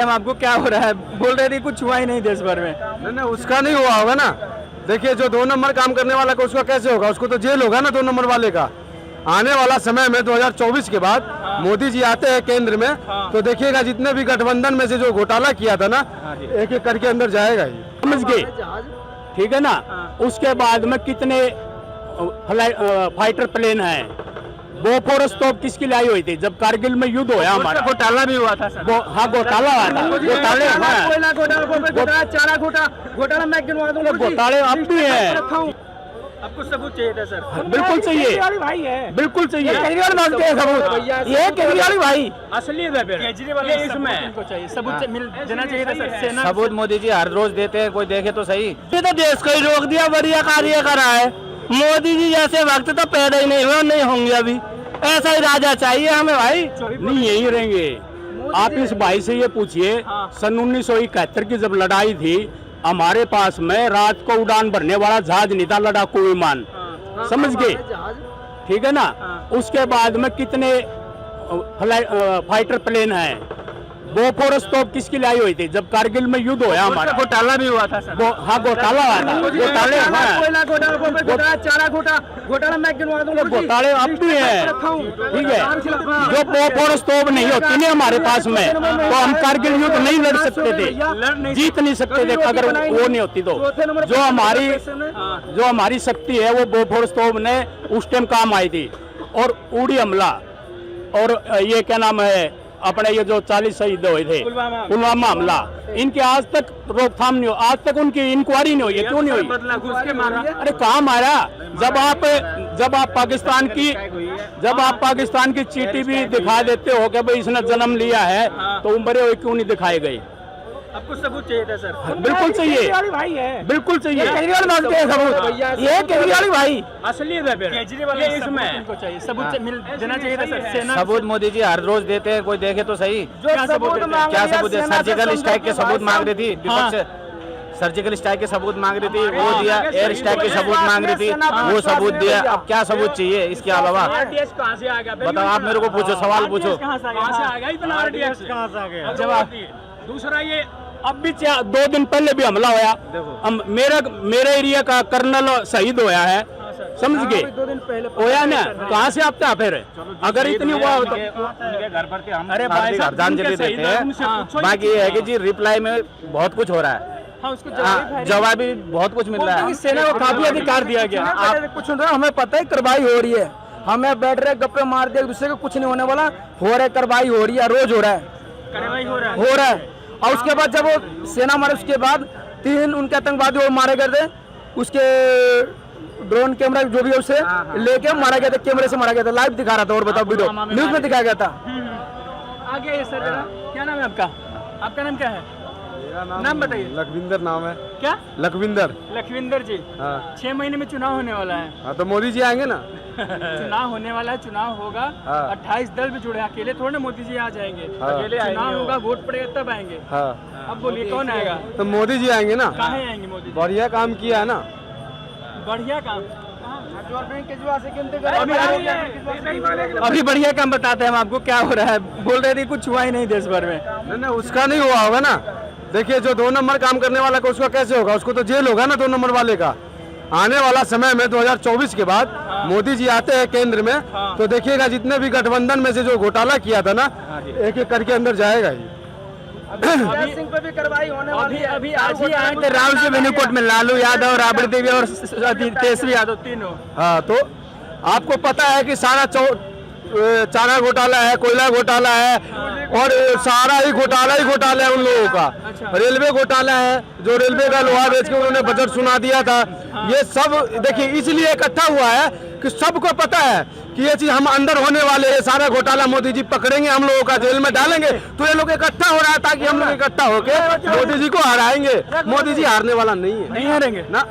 आपको क्या हो रहा है? बोल रहे थे कुछ हुआ ही नहीं देश भर में। नहीं, उसका नहीं हुआ होगा ना। देखिए, जो 2 नंबर काम करने वाला का उसका कैसे होगा? उसको तो जेल होगा ना 2 नंबर वाले का। आने वाला समय में 2024 के बाद मोदी जी आते हैं केंद्र में, तो देखिएगा जितने भी गठबंधन में से जो घोटाला किया था ना, एक एक करके अंदर जाएगा ही। समझ गए? ठीक है ना। उसके बाद में कितने फाइटर प्लेन है, बोफोरस तोप किसकी लाई हुई थी जब कारगिल में युद्ध होया हमारा? घोटाला भी हुआ था सर। हाँ, घोटाला हुआ था। घोटाले घोटाले अब भी है। आपको सबूत चाहिए था सर? बिल्कुल चाहिए भाई है, बिल्कुल चाहिए। केजरीवाल मांगते हैं सबूत। ये केजरीवाल भाई असली केजरीवाल इसमें चाहिए सबूत मिल देना चाहिए था सर। सेना सबूत मोदी जी हर रोज देते हैं, कोई देखे तो सही। ये तो देश को ही रोक दिया, बढ़िया कार्य करा है। मोदी जी जैसे वक्त तो पैदा ही नहीं हुए, नहीं होंगे अभी। ऐसा ही राजा चाहिए हमें भाई। नहीं यही रहेंगे। आप इस भाई से ये पूछिए, सन 1971 की जब लड़ाई थी, हमारे पास में रात को उड़ान भरने वाला जहाज नहीं था, लड़ाकू विमान। समझ गए? ठीक है ना। उसके बाद में कितने फाइटर प्लेन है, बोफोरस तोप किसकी लाई हुई थी जब कारगिल में युद्ध होया हमारा? घोटाला भी हुआ था सर। हाँ, घोटाला हुआ था। घोटाले घोटाले अब भी है। ठीक है, जो बोफोरस तोप नहीं होती ना हमारे पास में, तो हम कारगिल युद्ध नहीं लड़ सकते थे, जीत नहीं सकते थे अगर वो नहीं होती तो। जो हमारी शक्ति है वो बोफोरस तोप ने उस टाइम काम आई थी। और उड़ी हमला और ये क्या नाम है अपने ये जो 40 शहीद हुए थे पुलवामा हमला, इनके आज तक रोकथाम नहीं हो, आज तक उनकी इंक्वायरी नहीं हुई है। क्यों नहीं हुई? बदला घुस के मारा। अरे कहाँ मारा? जब आप पाकिस्तान की चीटी भी दिखा देते हो कि भाई इसने जन्म लिया है, तो उम्र हुए क्यों नहीं दिखाए गए? आपको सबूत चाहिए था सर? बिल्कुल चाहिए भाई है, बिल्कुल चाहिए। केजरीवाल मांगते हैं सबूत। ये केजरीवाल भाई असली केजरीवाल इसमें चाहिए सबूत मिल देना चाहिए था सर। सेना सबूत मोदी जी हर रोज देते हैं, कोई देखे तो सही। क्या सबूत है? सर्जिकल स्ट्राइक के सबूत मांग रही थी विपक्ष। सर्जिकल स्ट्राइक के सबूत मांग रही थी, वो दिया। एयर स्ट्राइक के सबूत मांग रही थी, वो सबूत दिया। अब क्या सबूत चाहिए इसके अलावा? कहाँ से आ गया बताओ? आप मेरे को पूछो, सवाल पूछो। कहाँ से आ गया इतना आरडीएक्स? कहाँ से आ गया? जवाब। दूसरा ये अब भी 2 दिन पहले भी हमला होया। मेरे एरिया का कर्नल शहीद होया है। समझ गए? 2 दिन पहले होया ना। कहाँ से आपका फिर अगर इतनी हुआ हो तो घर पर थे हम। अरे भाई साहब, श्रद्धांजलि देते हैं। बाकी ये है कि जी रिप्लाई में बहुत कुछ हो रहा है, जवाब भी बहुत कुछ मिल रहा है। सेना को काफी अधिकार दिया गया। आप कुछ नहीं, हमें पता है कार्रवाई हो रही है, हमें बैठ रहे गप्पे मार दिए, दूसरे को कुछ नहीं होने वाला। हो रहा है, कार्रवाई हो रही है, रोज हो रहा है, कार्रवाई हो रहा है। और उसके बाद जब वो सेना मारे, उसके बाद 3 उनके आतंकवादी वो मारे गए थे। उसके ड्रोन कैमरा जो भी है उसे लेके मारा गया था, कैमरे से मारा गया था। लाइव दिखा रहा था। और बताओ, वीडियो न्यूज में दिखाया गया था। आगे सर, क्या नाम है आपका? आपका नाम क्या है? नाम बताइए। लखविंदर नाम है। क्या? लखविंदर जी। 6 महीने में चुनाव होने वाला है। हाँ, तो मोदी जी आएंगे ना। चुनाव होने वाला है, चुनाव होगा। 28 दल भी जुड़े, अकेले थोड़े ना मोदी जी आ जाएंगे। अकेले चुनाव होगा, वोट पड़ेगा तब आएंगे। अब बोलिए कौन आएगा? तो मोदी जी आएंगे ना। कहाँ आएंगे मोदी जी? बढ़िया काम किया है ना। बढ़िया काम। अभी बढ़िया काम बताते हैं हम आपको क्या हो रहा है। बोल रहे थे कुछ हुआ ही नहीं देश भर में। नहीं, उसका नहीं हुआ होगा ना। देखिए, जो 2 नंबर काम करने वाला का उसका कैसे होगा? उसको तो जेल होगा ना 2 नंबर वाले का। आने वाला समय में 2024 के बाद मोदी जी आते हैं केंद्र में, तो देखिएगा जितने भी गठबंधन में से जो घोटाला किया था ना, एक एक करके अंदर जाएगा ही। सिंह पे भी कार्रवाई होने वाली है। अभी आज ही आए थे राहुल से बेनीकोट में लालू यादव, राबड़ी देवी और तेजस्वी यादव तीनों। हाँ, तो आपको पता है कि सारा चारा घोटाला है, कोयला घोटाला है, और सारा ही घोटाला है उन लोगों का। रेलवे घोटाला है, जो रेलवे का लोहा बेच के उन्होंने बजट सुना दिया था। ये सब देखिए इसलिए इकट्ठा हुआ है कि सबको पता है कि ये चीज हम अंदर होने वाले हैं। सारा घोटाला मोदी जी पकड़ेंगे, हम लोगों का जेल में डालेंगे। तो ये लोग इकट्ठा हो रहा है ताकि हम लोग इकट्ठा होके मोदी जी को हराएंगे। मोदी जी हारने वाला नहीं है, नहीं हारेंगे ना।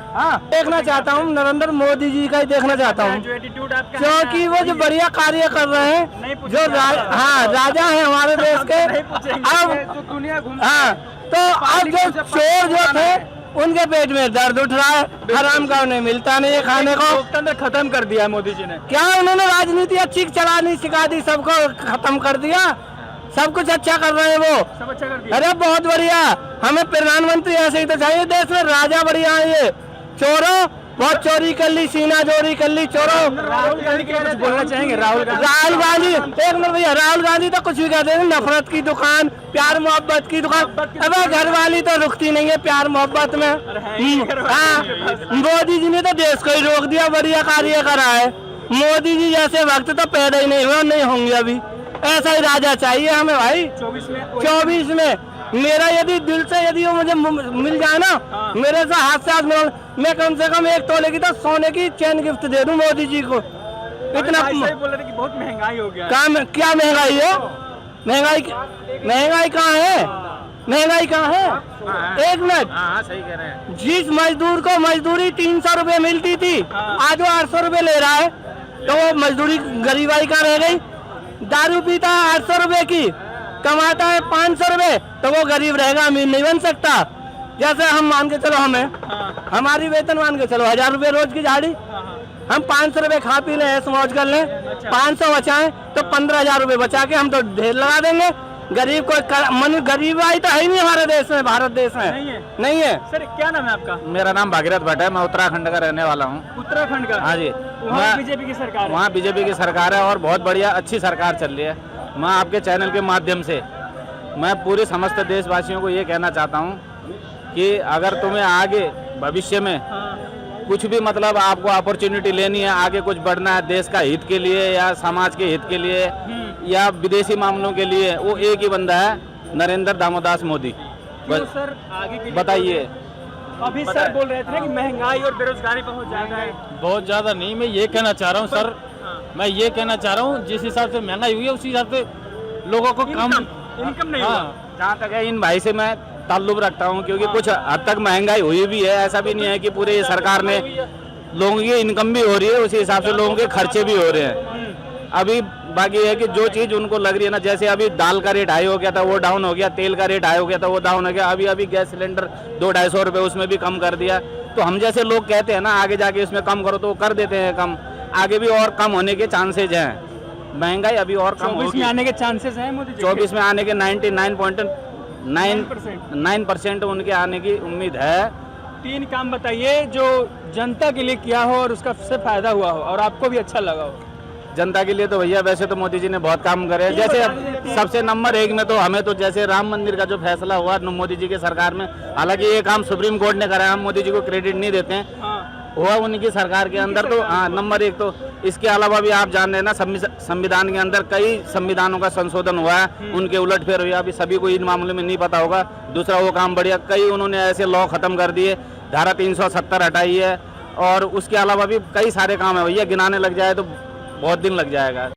देखना चाहता हूँ नरेंद्र मोदी जी का ही देखना चाहता हूँ, क्योंकि वो जो बढ़िया कार्य कर रहे हैं, जो राजा है हमारे देश के। अब दुनिया तो अब जो चोर जो थे उनके पेट में दर्द उठ रहा है। हराम का उन्हें मिलता नहीं है खाने को। लोकतंत्र खत्म कर दिया मोदी जी ने। क्या उन्होंने राजनीति अच्छी चलानी सिखा दी, सबको खत्म कर दिया। सब कुछ अच्छा कर रहे हैं वो। सब अच्छा कर दिया। अरे बहुत बढ़िया, हमें प्रधानमंत्री ऐसे ही तो चाहिए देश में। राजा बढ़िया है ये। चोरों बहुत चोरी कर ली, सीना चोरी कर ली चोरों। राहुल गांधी के लिए कुछ बोलना चाहेंगे? राहुल गांधी एक मिनट भैया, राहुल गांधी तो कुछ भी कहते हैं, नफरत की दुकान, प्यार मोहब्बत की दुकान। अबे घर वाली तो रुकती नहीं है प्यार मोहब्बत में। हाँ, मोदी जी ने तो देश को ही रोक दिया, बढ़िया कार्य करा है। मोदी जी जैसे वक्त तो पैदा ही नहीं हुए, नहीं होंगे अभी। ऐसा ही राजा चाहिए हमें भाई। 24 में मेरा यदि दिल से यदि वो मुझे मिल जाए ना, मेरे से हाथ से हाथ मिला, मैं कम से कम 1 तोले की तो सोने की चैन गिफ्ट दे दूं मोदी जी को। इतना बोल रहे थे कि बहुत महंगाई हो गया। क्या महंगाई है? महंगाई कहाँ है? महंगाई कहाँ है? 1 मिनट। सही कह रहे हैं। जिस मजदूर को मजदूरी 300 रुपए मिलती थी, आज वो 800 रुपए ले रहा है, तो वो मजदूरी गरीबाई का रह गई। दारू पीता है 800 रुपए की, कमाता है 500 रुपए, तो वो गरीब रहेगा, अमीर नहीं बन सकता। जैसे हम मान के चलो, हमें हमारी वेतन मान के चलो 1000 रुपए रोज की झाड़ी, हम 500 रुपए खा पी लें, ऐसे मौज कर लें, 500 बचाएं तो 15,000 रुपए बचा के हम तो ढेर लगा देंगे। गरीब को गरीबाई तो है ही नहीं हमारे देश में, भारत देश में नहीं है। सर क्या नाम है आपका? मेरा नाम भागीरथ भट्ट है, मैं उत्तराखंड का रहने वाला हूँ। उत्तराखंड का? हाँ जी। वहाँ बीजेपी की सरकार है। वहाँ बीजेपी की सरकार है और बहुत बढ़िया अच्छी सरकार चल रही है। मैं आपके चैनल के माध्यम से मैं पूरे समस्त देशवासियों को ये कहना चाहता हूँ कि अगर तुम्हें आगे भविष्य में कुछ भी मतलब आपको अपॉर्चुनिटी लेनी है, आगे कुछ बढ़ना है देश का हित के लिए या समाज के हित के लिए या विदेशी मामलों के लिए, वो एक ही बंदा है, नरेंद्र दामोदास मोदी। सर आगे के लिए बताइए। अभी सर बोल रहे थे ना कि महंगाई और बेरोजगारी बहुत ज्यादा है। बहुत ज्यादा नहीं, मैं ये कहना चाह रहा हूँ सर, मैं ये कहना चाह रहा हूँ जिस हिसाब से महंगाई हुई है उसी हिसाब से लोगों को कम इनकम नहीं हुआ। जहाँ तक है इन भाई से मैं ताल्लुक रखता हूँ, क्योंकि कुछ हद तक महंगाई हुई भी है, ऐसा भी नहीं है कि पूरे सरकार ने लोगों की इनकम भी हो रही है, उसी हिसाब से लोगों के खर्चे भी हो रहे हैं। अभी बाकी है कि जो चीज़ उनको लग रही है ना, जैसे अभी दाल का रेट हाई हो गया था वो डाउन हो गया, तेल का रेट हाई हो गया था वो डाउन हो गया, अभी गैस सिलेंडर 200-250 रुपये उसमें भी कम कर दिया। तो हम जैसे लोग कहते हैं ना आगे जाके इसमें कम करो, तो वो कर देते हैं कम, आगे भी और कम होने के चांसेज हैं। महंगाई अभी और कम होगी। 24 में आने के चांसेस हैं मोदी जी? 24 में आने के 99.9% उनके आने की उम्मीद है। 3 काम बताइए जो जनता के लिए किया हो और उसका सबसे फायदा हुआ हो और आपको भी अच्छा लगा हो। जनता के लिए तो भैया वैसे तो मोदी जी ने बहुत काम करे हैं। जैसे सबसे नंबर 1 में तो हमें तो जैसे राम मंदिर का जो फैसला हुआ मोदी जी के सरकार में, हालांकि ये काम सुप्रीम कोर्ट ने करा है, हम मोदी जी को क्रेडिट नहीं देते हैं, हुआ उनकी सरकार के अंदर, तो हाँ नंबर 1 तो। इसके अलावा भी आप जान रहे हैं ना, संविधान के अंदर कई संविधानों का संशोधन हुआ है, उनके उलटफेर हुई, अभी सभी को इन मामलों में नहीं पता होगा। दूसरा वो काम बढ़िया, कई उन्होंने ऐसे लॉ खत्म कर दिए, धारा 370 हटाई है, और उसके अलावा भी कई सारे काम है भैया, गिनाने लग जाए तो बहुत दिन लग जाएगा।